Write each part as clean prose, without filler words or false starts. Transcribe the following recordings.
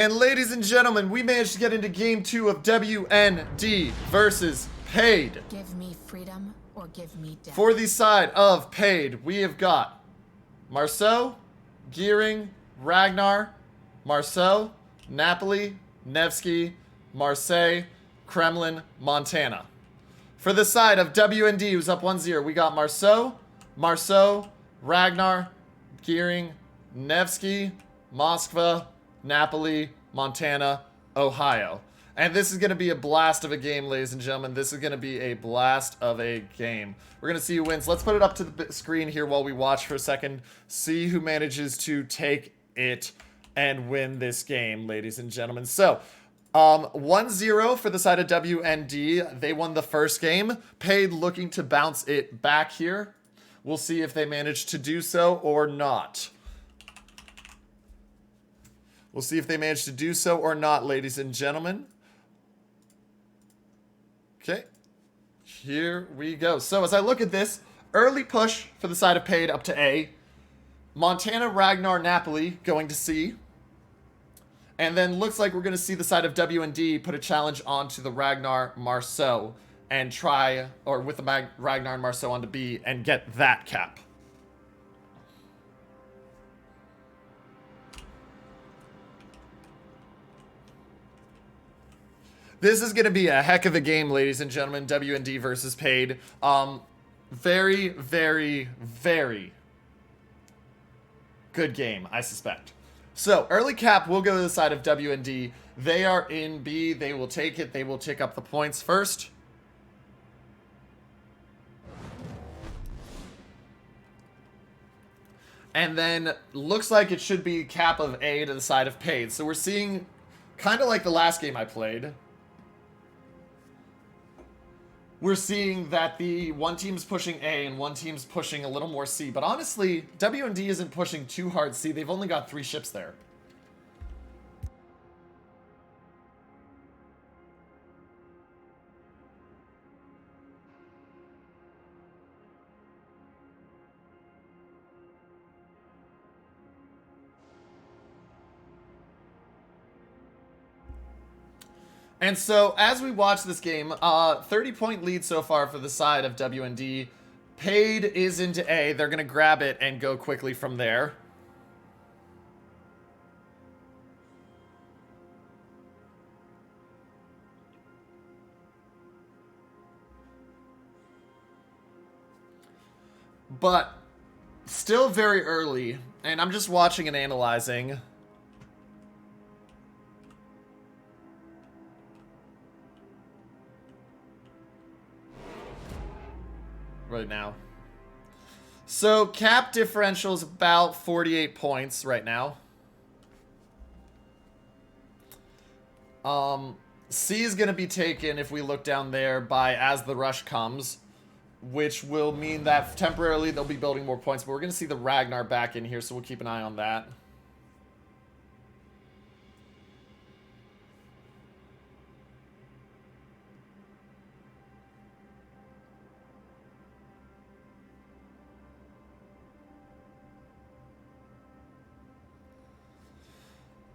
And ladies and gentlemen, we managed to get into game 2 of WND versus Paid. Give me freedom or give me death. For the side of Paid, we have got Marceau, Gearing, Ragnar, Marceau, Napoli, Nevsky, Marseille, Kremlin, Montana. For the side of WND, who's up 1-0, we got Marceau, Ragnar, Gearing, Nevsky, Moskva, Napoli, Montana, Ohio. And this is going to be a blast of a game, ladies and gentlemen. This is going to be a blast of a game. We're going to see who wins. Let's put it up to the screen here while we watch for a second. See who manages to take it and win this game, ladies and gentlemen. So, 1-0 for the side of WND. They won the first game. Paid looking to bounce it back here. We'll see if they manage to do so or not. We'll see if they manage to do so or not, ladies and gentlemen. Okay. Here we go. So as I look at this, early push for the side of Paid up to A. Montana, Ragnar, Napoli going to C. And then looks like we're going to see the side of WND put a challenge onto the Ragnar Marceau and try, or with the Ragnar and Marceau onto B and get that cap. This is going to be a heck of a game, ladies and gentlemen. WND versus Paid. Very, very, very good game, I suspect. So, early cap will go to the side of WND. They are in B. They will take it. They will tick up the points first. And then, looks like it should be cap of A to the side of Paid. So, we're seeing kind of like the last game I played. We're seeing that the one team's pushing A and one team's pushing a little more C. But honestly, WND isn't pushing too hard C. They've only got 3 ships there. And so, as we watch this game, 30-point lead so far for the side of WND. Paid is into A. They're going to grab it and go quickly from there. But, still very early, and I'm just watching and analyzing. Right now. So, cap differential is about 48 points right now. C is going to be taken, if we look down there, by as the rush comes, which will mean that temporarily they'll be building more points, but we're going to see the Ragnar back in here, so we'll keep an eye on that.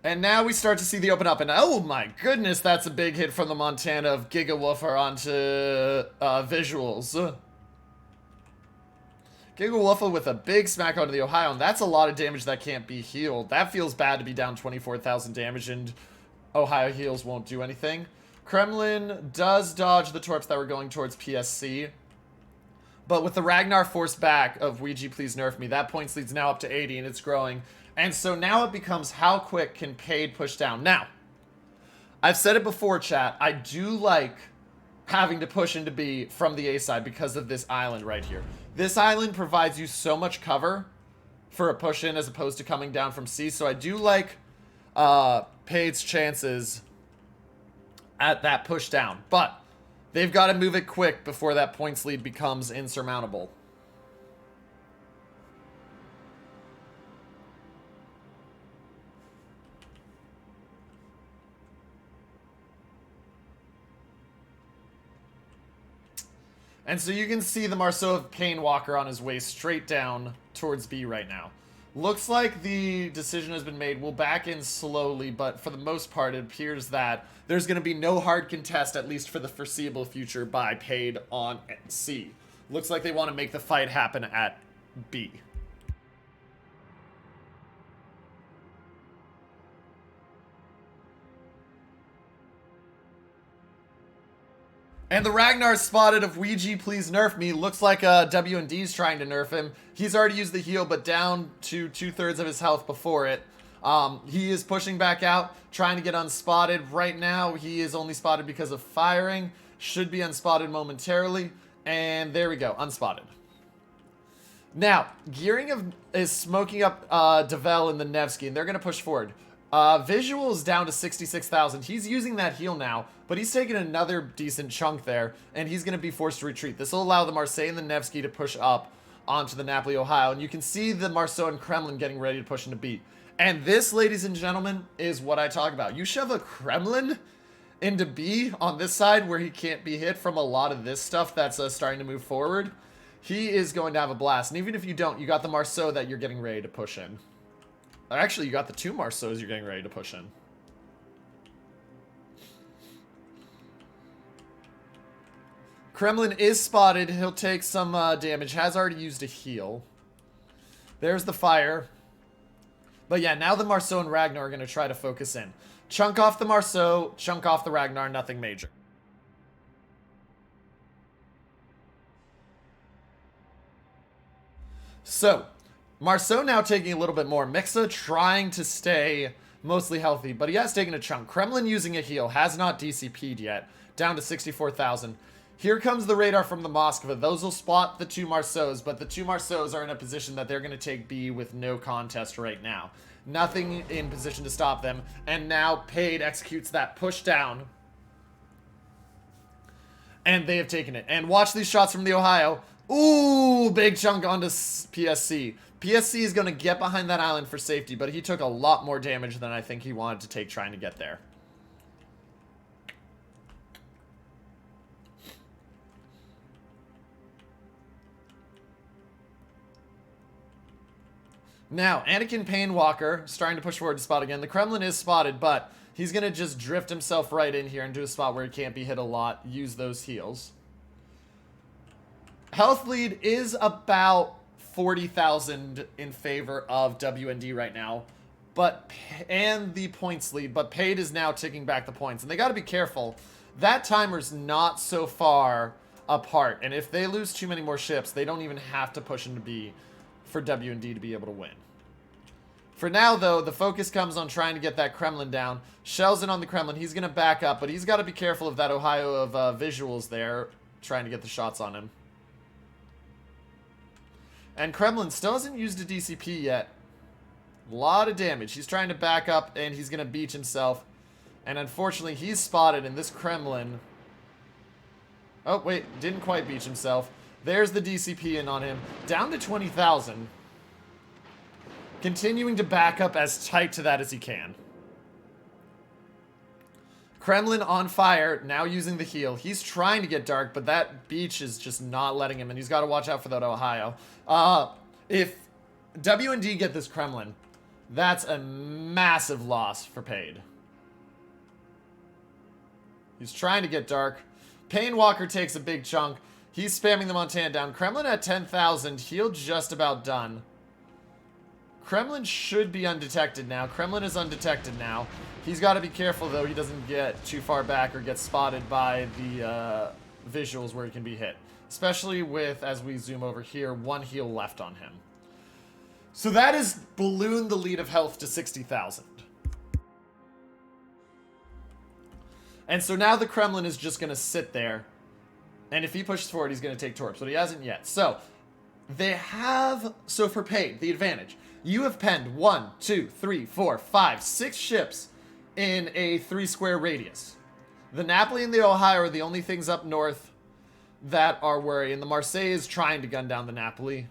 And now we start to see the open up, and oh my goodness, that's a big hit from the Montana of Gigawoofer onto visuals. Gigawoofer with a big smack onto the Ohio, and that's a lot of damage that can't be healed. That feels bad to be down 24,000 damage, and Ohio heals won't do anything. Kremlin does dodge the torps that were going towards PSC. But with the Ragnar force back of Ouija, please nerf me, that points lead's now up to 80, and it's growing. And so now it becomes how quick can Paid push down. Now, I've said it before, chat. I do like having to push into B from the A side because of this island right here. This island provides you so much cover for a push in as opposed to coming down from C. So I do like Paid's chances at that push down. But they've got to move it quick before that points lead becomes insurmountable. And so you can see the Marceau of Pain Walker on his way straight down towards B right now. Looks like the decision has been made. We'll back in slowly, but for the most part, it appears that there's going to be no hard contest, at least for the foreseeable future, by Paid on C. Looks like they want to make the fight happen at B. And the Ragnar spotted of Ouija, please nerf me. Looks like W&D's trying to nerf him. He's already used the heal, but down to 2/3 of his health before it. He is pushing back out, trying to get unspotted. Right now, he is only spotted because of firing. Should be unspotted momentarily. And there we go, unspotted. Now, Gearing is smoking up Devel and the Nevsky, and they're going to push forward. Visual is down to 66,000. He's using that heal now, but he's taking another decent chunk there, and he's going to be forced to retreat. This will allow the Marseille and the Nevsky to push up onto the Napoli, Ohio, and you can see the Marceau and Kremlin getting ready to push into B. And this, ladies and gentlemen, is what I talk about. You shove a Kremlin into B on this side where he can't be hit from a lot of this stuff that's starting to move forward. He is going to have a blast. And even if you don't, you got the Marceau that you're getting ready to push in. Actually, you got the 2 Marceaus you're getting ready to push in. Kremlin is spotted. He'll take some damage. Has already used a heal. There's the fire. But yeah, now the Marceau and Ragnar are going to try to focus in. Chunk off the Marceau, chunk off the Ragnar, nothing major. So, Marceau now taking a little bit more. Mixa trying to stay mostly healthy, but he has taken a chunk. Kremlin using a heal, has not DCP'd yet, down to 64,000. Here comes the radar from the Moskva. Those will spot the 2 Marceaus, but the 2 Marceaus are in a position that they're going to take B with no contest right now. Nothing in position to stop them, and now Paid executes that push down. And they have taken it. And watch these shots from the Ohio. Ooh, big chunk onto PSC. PSC is going to get behind that island for safety, but he took a lot more damage than I think he wanted to take trying to get there. Now, Anakin Painwalker starting to push forward to spot again. The Kremlin is spotted, but he's going to just drift himself right in here into a spot where he can't be hit a lot. Use those heals. Health lead is about 40,000 in favor of W&D right now, and the points lead, but Paid is now ticking back the points, and they got to be careful. That timer's not so far apart, and if they lose too many more ships, they don't even have to push into B for W&D to be able to win. For now, though, the focus comes on trying to get that Kremlin down. Shells in on the Kremlin. He's going to back up, but he's got to be careful of that Ohio of visuals there, trying to get the shots on him. And Kremlin still hasn't used a DCP yet. A lot of damage. He's trying to back up, and he's going to beach himself. And unfortunately, he's spotted in this Kremlin. Oh, wait. Didn't quite beach himself. There's the DCP in on him. Down to 20,000. Continuing to back up as tight to that as he can. Kremlin on fire, now using the heal. He's trying to get dark, but that beach is just not letting him, and he's got to watch out for that Ohio. If W&D get this Kremlin, that's a massive loss for Paid. He's trying to get dark. Painwalker takes a big chunk. He's spamming the Montana down. Kremlin at 10,000. Heal just about done. Kremlin should be undetected now. Kremlin is undetected now. He's got to be careful, though, he doesn't get too far back or get spotted by the visuals where he can be hit. Especially with, as we zoom over here, 1 heal left on him. So that has ballooned the lead of health to 60,000. And so now the Kremlin is just going to sit there. And if he pushes forward, he's going to take torps. But he hasn't yet. So, they have... So for Paid, the advantage. You have penned 1, 2, 3, 4, 5, 6 ships in a 3-square radius. The Napoli and the Ohio are the only things up north that are worrying. The Marseille is trying to gun down the Napoli.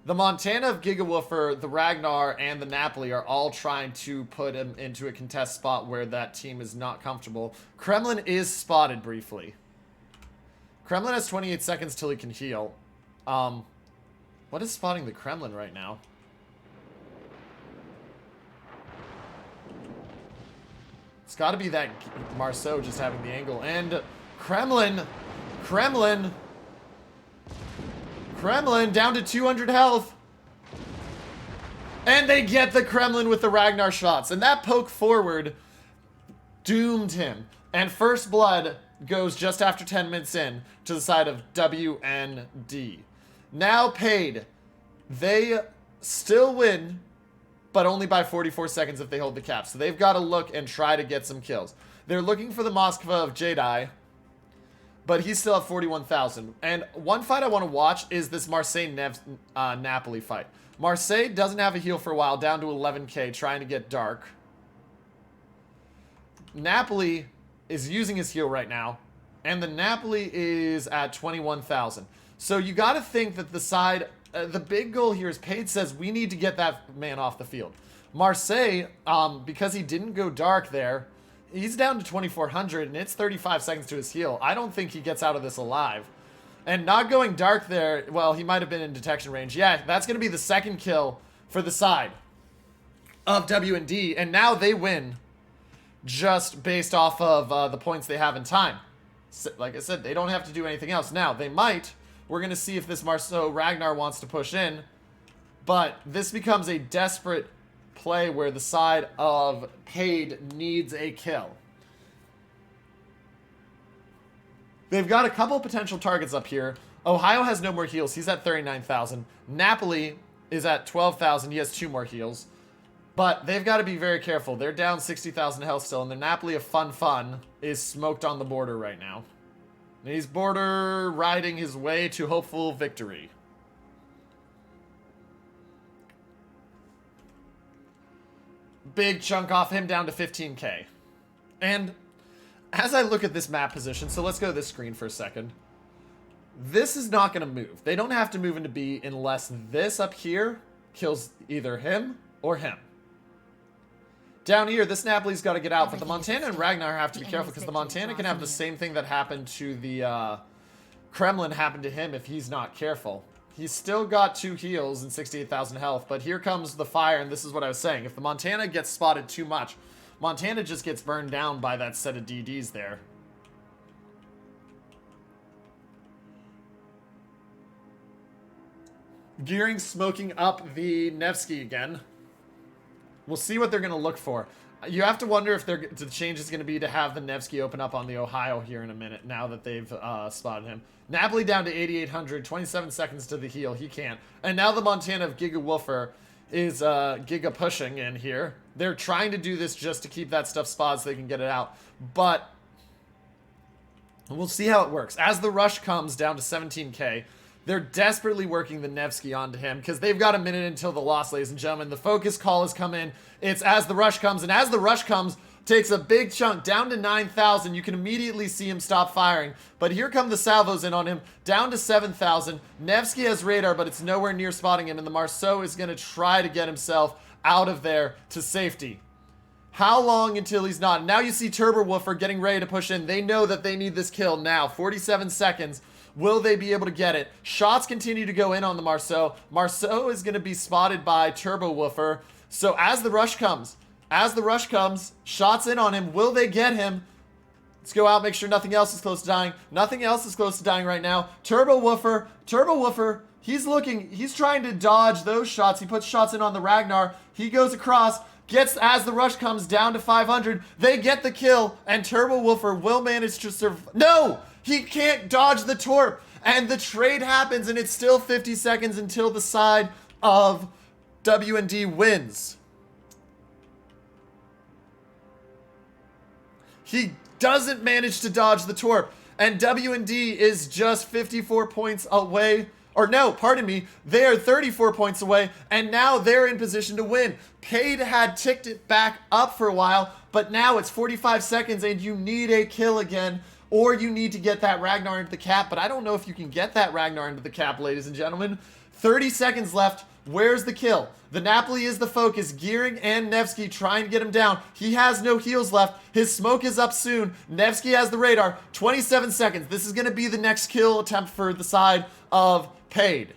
The Montana of Gigawoofer, the Ragnar, and the Napoli are all trying to put him into a contest spot where that team is not comfortable. Kremlin is spotted briefly. Kremlin has 28 seconds till he can heal. What is spotting the Kremlin right now? It's got to be that Marceau just having the angle. And Kremlin down to 200 health. And they get the Kremlin with the Ragnar shots. And that poke forward doomed him. And first blood goes just after 10 minutes in to the side of WND. Now paid. They still win, but only by 44 seconds if they hold the cap. So they've got to look and try to get some kills. They're looking for the Moskva of Jedi, but he's still at 41,000. And one fight I want to watch is this Marseille-Napoli fight. Marseille doesn't have a heal for a while, down to 11k, trying to get dark. Napoli is using his heal right now, and the Napoli is at 21,000. So you got to think that the side, the big goal here is Paige says we need to get that man off the field. Marseille, because he didn't go dark there, he's down to 2,400, and it's 35 seconds to his heal. I don't think he gets out of this alive. And not going dark there, well, he might have been in detection range. Yeah, that's going to be the second kill for the side of W&D, and now they win just based off of the points they have in time. So, like I said, they don't have to do anything else. Now, they might. We're going to see if this Marceau Ragnar wants to push in. But this becomes a desperate play where the side of Paid needs a kill. They've got a couple potential targets up here. Ohio has no more heals. He's at 39,000. Napoli is at 12,000. He has 2 more heals. But they've got to be very careful. They're down 60,000 health still, and the Napoli of Fun is smoked on the border right now. And he's border riding his way to hopeful victory. Big chunk off him, down to 15k. And as I look at this map position, so let's go to this screen for a second. This is not going to move. They don't have to move into B unless this up here kills either him or him. Down here, this Napoli's got to get out, but the Montana and Ragnar have to be careful because the Montana can have the same thing that happened to the Kremlin happen to him if he's not careful. He's still got 2 heals and 68,000 health, but here comes the fire, and this is what I was saying. If the Montana gets spotted too much, Montana just gets burned down by that set of DDs there. Gearing smoking up the Nevsky again. We'll see what they're going to look for. You have to wonder if the change is going to be to have the Nevsky open up on the Ohio here in a minute, now that they've spotted him. Napoli down to 8,800, 27 seconds to the heal. He can't. And now the Montana of Giga Wolfer is Giga pushing in here. They're trying to do this just to keep that stuff spotted so they can get it out. But we'll see how it works. As the rush comes down to 17k, they're desperately working the Nevsky onto him because they've got a minute until the loss, ladies and gentlemen. The focus call has come in. It's as the rush comes, and as the rush comes, takes a big chunk down to 9,000. You can immediately see him stop firing. But here come the salvos in on him, down to 7,000. Nevsky has radar, but it's nowhere near spotting him, and the Marceau is going to try to get himself out of there to safety. How long until he's not? Now you see Turbo getting ready to push in. They know that they need this kill now. 47 seconds. Will they be able to get it? Shots continue to go in on the Marceau. Marceau is going to be spotted by Turbo Woofer. So as the rush comes, shots in on him. Will they get him? Let's go out, make sure nothing else is close to dying. Nothing else is close to dying right now. Turbo Woofer, he's looking, he's trying to dodge those shots. He puts shots in on the Ragnar. He goes across, gets, as the rush comes down to 500. They get the kill, and Turbo Woofer will manage to survive. No! He can't dodge the torp, and the trade happens, and it's still 50 seconds until the side of W&D wins. He doesn't manage to dodge the torp, and W&D is just 54 points away. Or no, pardon me, they are 34 points away, and now they're in position to win. Paid had ticked it back up for a while, but now it's 45 seconds, and you need a kill again. Or you need to get that Ragnar into the cap, but I don't know if you can get that Ragnar into the cap, ladies and gentlemen. 30 seconds left. Where's the kill? The Napoli is the focus. Gearing and Nevsky trying to get him down. He has no heals left. His smoke is up soon. Nevsky has the radar. 27 seconds. This is going to be the next kill attempt for the side of Paid.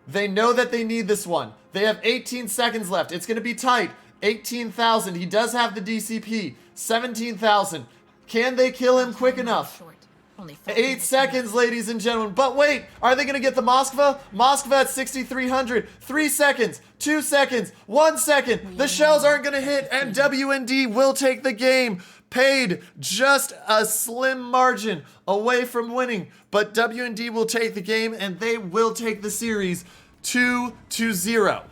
They know that they need this one. They have 18 seconds left. It's going to be tight. 18,000. He does have the DCP. 17,000. Can they kill him quick enough? Short. Only 4 8 minutes seconds, ladies and gentlemen. But wait, are they going to get the Moskva? Moskva at 6,300. 3 seconds, 2 seconds, 1 second. The shells aren't going to hit, and WND will take the game. Paid just a slim margin away from winning, but WND will take the game, and they will take the series 2-0.